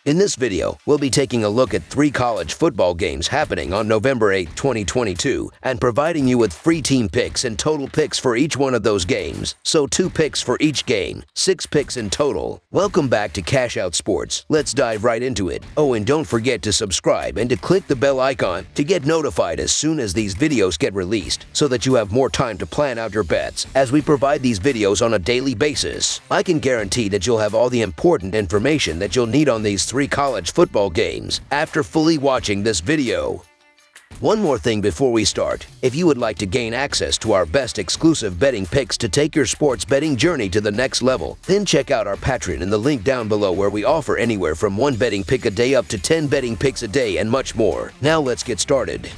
In this video, we'll be taking a look at 3 college football games happening on November 8, 2022, and providing you with free team picks and total picks for each one of those games. So 2 picks for each game, 6 picks in total. Welcome back to Cash Out Sports. Let's dive right into it. Oh, and don't forget to subscribe and to click the bell icon to get notified as soon as these videos get released, so that you have more time to plan out your bets as we provide these videos on a daily basis. I can guarantee that you'll have all the important information that you'll need on these 3 college football games after fully watching this video. One more thing before we start. If you would like to gain access to our best exclusive betting picks to take your sports betting journey to the next level, then check out our Patreon in the link down below, where we offer anywhere from 1 betting pick a day up to 10 betting picks a day and much more. Now let's get started.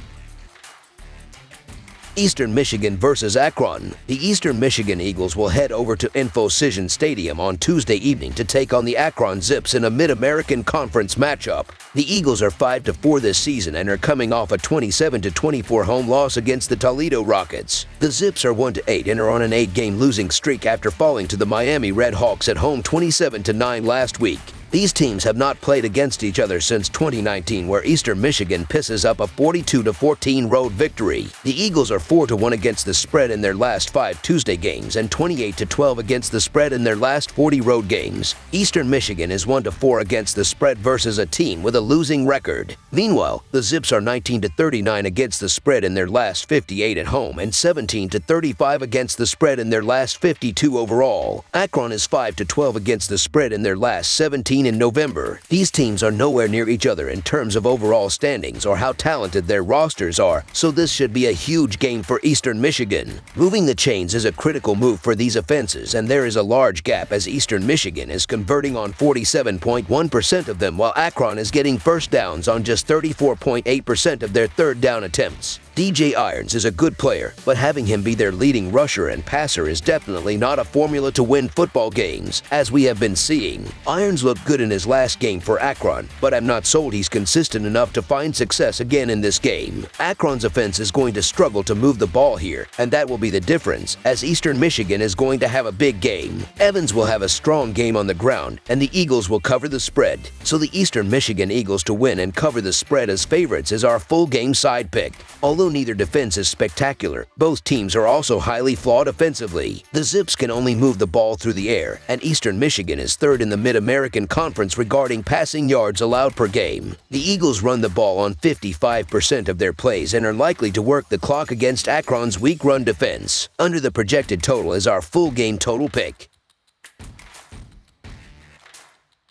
Eastern Michigan versus Akron. The Eastern Michigan Eagles will head over to Infocision Stadium on Tuesday evening to take on the Akron Zips in a Mid-American Conference matchup. The Eagles are 5-4 this season and are coming off a 27-24 home loss against the Toledo Rockets. The Zips are 1-8 and are on an 8-game losing streak after falling to the Miami Redhawks at home 27-9 last week. These teams have not played against each other since 2019, where Eastern Michigan pisses up a 42-14 road victory. The Eagles are 4-1 against the spread in their last 5 Tuesday games and 28-12 against the spread in their last 40 road games. Eastern Michigan is 1-4 against the spread versus a team with a losing record. Meanwhile, the Zips are 19-39 against the spread in their last 58 at home and 17-35 against the spread in their last 52 overall. Akron is 5-12 against the spread in their last 17 in November. These teams are nowhere near each other in terms of overall standings or how talented their rosters are, so this should be a huge game for Eastern Michigan. Moving the chains is a critical move for these offenses, and there is a large gap as Eastern Michigan is converting on 47.1% of them, while Akron is getting first downs on just 34.8% of their third down attempts. DJ Irons is a good player, but having him be their leading rusher and passer is definitely not a formula to win football games, as we have been seeing. Irons looked good in his last game for Akron, but I'm not sold he's consistent enough to find success again in this game. Akron's offense is going to struggle to move the ball here, and that will be the difference, as Eastern Michigan is going to have a big game. Evans will have a strong game on the ground, and the Eagles will cover the spread. So the Eastern Michigan Eagles to win and cover the spread as favorites is our full game side pick. Although neither defense is spectacular, both teams are also highly flawed offensively. The Zips can only move the ball through the air, and Eastern Michigan is 3rd in the Mid-American Conference regarding passing yards allowed per game. The Eagles run the ball on 55% of their plays and are likely to work the clock against Akron's weak run defense. Under the projected total is our full game total pick.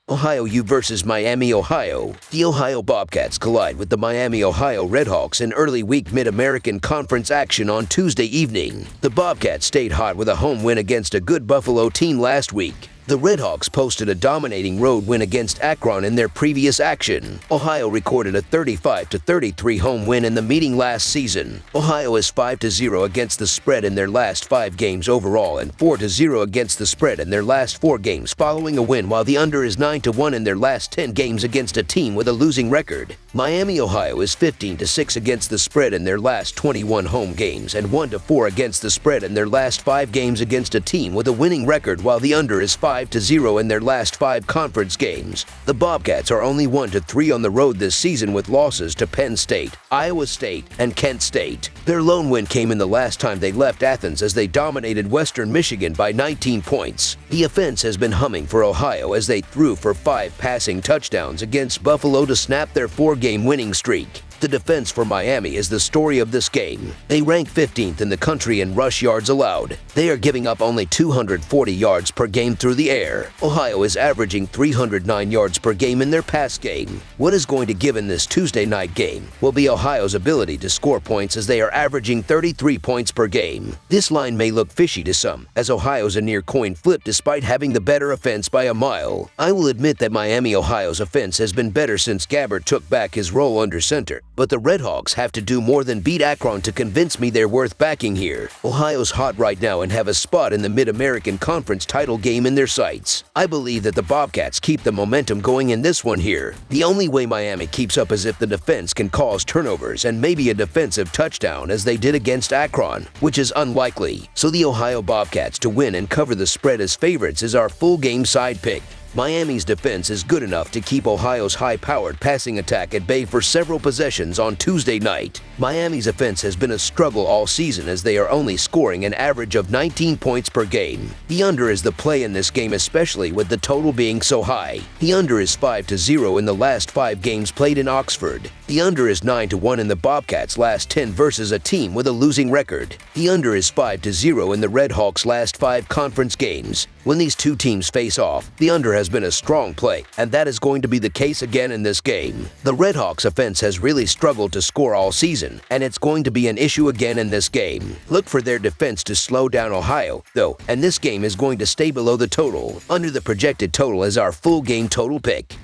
Ohio U versus Miami, Ohio. The Ohio Bobcats collide with the Miami, Ohio Redhawks in early week Mid-American Conference action on Tuesday evening. The Bobcats stayed hot with a home win against a good Buffalo team last week. The Redhawks posted a dominating road win against Akron in their previous action. Ohio recorded a 35-33 home win in the meeting last season. Ohio is 5-0 against the spread in their last 5 games overall and 4-0 against the spread in their last 4 games following a win, while the under is 9-1 in their last 10 games against a team with a losing record. Miami, Ohio is 15-6 against the spread in their last 21 home games and 1-4 against the spread in their last 5 games against a team with a winning record, while the under is 5-0 in their last 5 conference games. The Bobcats are only 1-3 on the road this season, with losses to Penn State, Iowa State, and Kent State. Their lone win came in the last time they left Athens, as they dominated Western Michigan by 19 points. The offense has been humming for Ohio as they threw for 5 passing touchdowns against Buffalo to snap their 4-game winning streak. The defense for Miami is the story of this game. They rank 15th in the country in rush yards allowed. They are giving up only 240 yards per game through the air. Ohio is averaging 309 yards per game in their pass game. What is going to give in this Tuesday night game will be Ohio's ability to score points, as they are averaging 33 points per game. This line may look fishy to some, as Ohio's a near coin flip despite having the better offense by a mile. I will admit that Miami, Ohio's offense has been better since Gabbert took back his role under center, but the Redhawks have to do more than beat Akron to convince me they're worth backing here. Ohio's hot right now and have a spot in the Mid-American Conference title game in their sights. I believe that the Bobcats keep the momentum going in this one here. The only way Miami keeps up is if the defense can cause turnovers and maybe a defensive touchdown, as they did against Akron, which is unlikely. So the Ohio Bobcats to win and cover the spread as favorites is our full game side pick. Miami's defense is good enough to keep Ohio's high-powered passing attack at bay for several possessions on Tuesday night. Miami's offense has been a struggle all season as they are only scoring an average of 19 points per game. The under is the play in this game, especially with the total being so high. The under is 5-0 in the last 5 games played in Oxford. The under is 9-1 in the Bobcats' last 10 versus a team with a losing record. The under is 5-0 in the Red Hawks' last 5 conference games. When these two teams face off, the under has been a strong play, and that is going to be the case again in this game. The Red Hawks' offense has really struggled to score all season, and it's going to be an issue again in this game. Look for their defense to slow down Ohio, though, and this game is going to stay below the total. Under the projected total is our full game total pick.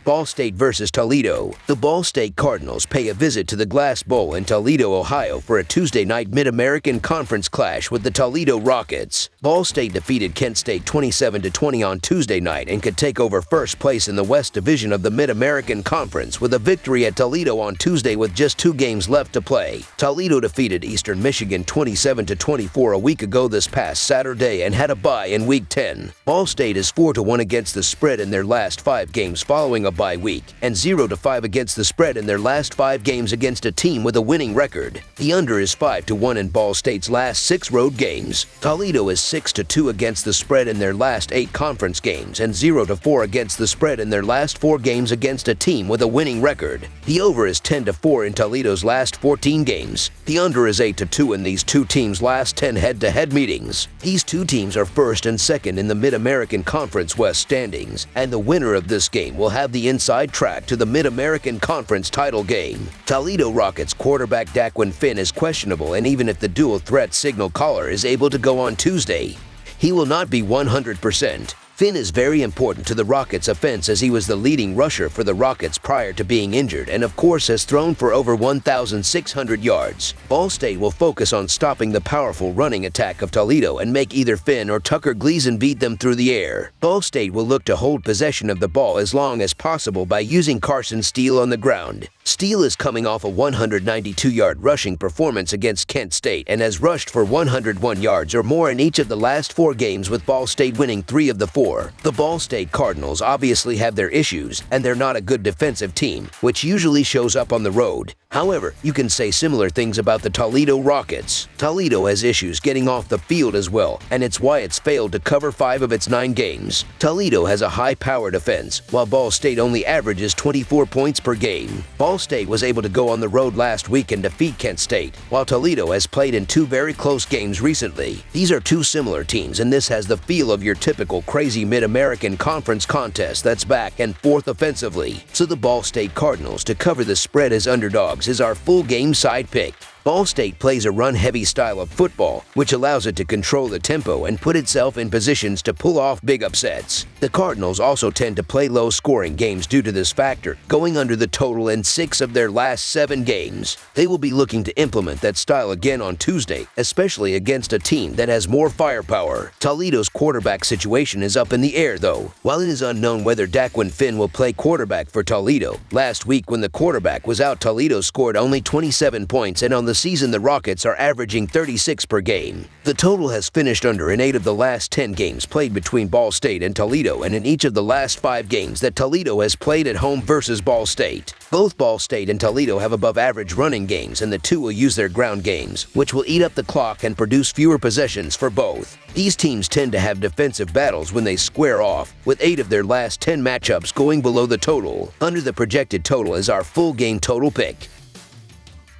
Ball State versus Toledo. The Ball State Cardinals pay a visit to the Glass Bowl in Toledo, Ohio for a Tuesday night Mid-American Conference clash with the Toledo Rockets. Ball State defeated Kent State 27-20 on Tuesday night and could take over first place in the West Division of the Mid-American Conference with a victory at Toledo on Tuesday with just 2 games left to play. Toledo defeated Eastern Michigan 27-24 a week ago this past Saturday and had a bye in Week 10. Ball State is 4-1 against the spread in their last 5 games following a bye week, and 0-5 against the spread in their last 5 games against a team with a winning record. The under is 5-1 in Ball State's last 6 road games. Toledo is 6-2 against the spread in their last 8 conference games, and 0-4 against the spread in their last 4 games against a team with a winning record. The over is 10-4 in Toledo's last 14 games. The under is 8-2 in these two teams' last 10 head-to-head meetings. These two teams are first and second in the Mid-American Conference West standings, and the winner of this game will have the inside track to the Mid-American Conference title game. Toledo Rockets quarterback Daquan Finn is questionable, and even if the dual threat signal caller is able to go on Tuesday, he will not be 100%. Finn is very important to the Rockets' offense as he was the leading rusher for the Rockets prior to being injured and of course has thrown for over 1,600 yards. Ball State will focus on stopping the powerful running attack of Toledo and make either Finn or Tucker Gleason beat them through the air. Ball State will look to hold possession of the ball as long as possible by using Carson Steele on the ground. Steele is coming off a 192-yard rushing performance against Kent State and has rushed for 101 yards or more in each of the last 4 games, with Ball State winning 3 of the 4. The Ball State Cardinals obviously have their issues, and they're not a good defensive team, which usually shows up on the road. However, you can say similar things about the Toledo Rockets. Toledo has issues getting off the field as well, and it's why it's failed to cover 5 of its 9 games. Toledo has a high-powered offense, while Ball State only averages 24 points per game. Ball State was able to go on the road last week and defeat Kent State, while Toledo has played in 2 very close games recently. These are 2 similar teams, and this has the feel of your typical crazy Mid-American Conference contest that's back and forth offensively. So the Ball State Cardinals to cover the spread as underdogs is our full game side pick. Ball State plays a run-heavy style of football, which allows it to control the tempo and put itself in positions to pull off big upsets. The Cardinals also tend to play low-scoring games due to this factor, going under the total in 6 of their last 7 games. They will be looking to implement that style again on Tuesday, especially against a team that has more firepower. Toledo's quarterback situation is up in the air, though. While it is unknown whether Daquan Finn will play quarterback for Toledo, last week when the quarterback was out, Toledo scored only 27 points, and on the season the Rockets are averaging 36 per game. The total has finished under in 8 of the last 10 games played between Ball State and Toledo, and in each of the last 5 games that Toledo has played at home versus Ball State. Both Ball State and Toledo have above average running games, and the two will use their ground games, which will eat up the clock and produce fewer possessions for both. These teams tend to have defensive battles when they square off, with 8 of their last 10 matchups going below the total. Under the projected total is our full game total pick.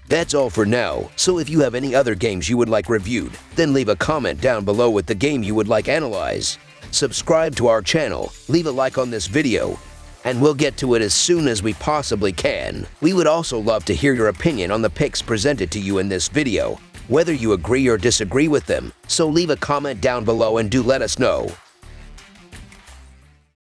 That's all for now, so if you have any other games you would like reviewed, then leave a comment down below with the game you would like analyzed. Subscribe to our channel, leave a like on this video, and we'll get to it as soon as we possibly can. We would also love to hear your opinion on the picks presented to you in this video, whether you agree or disagree with them, so leave a comment down below and do let us know.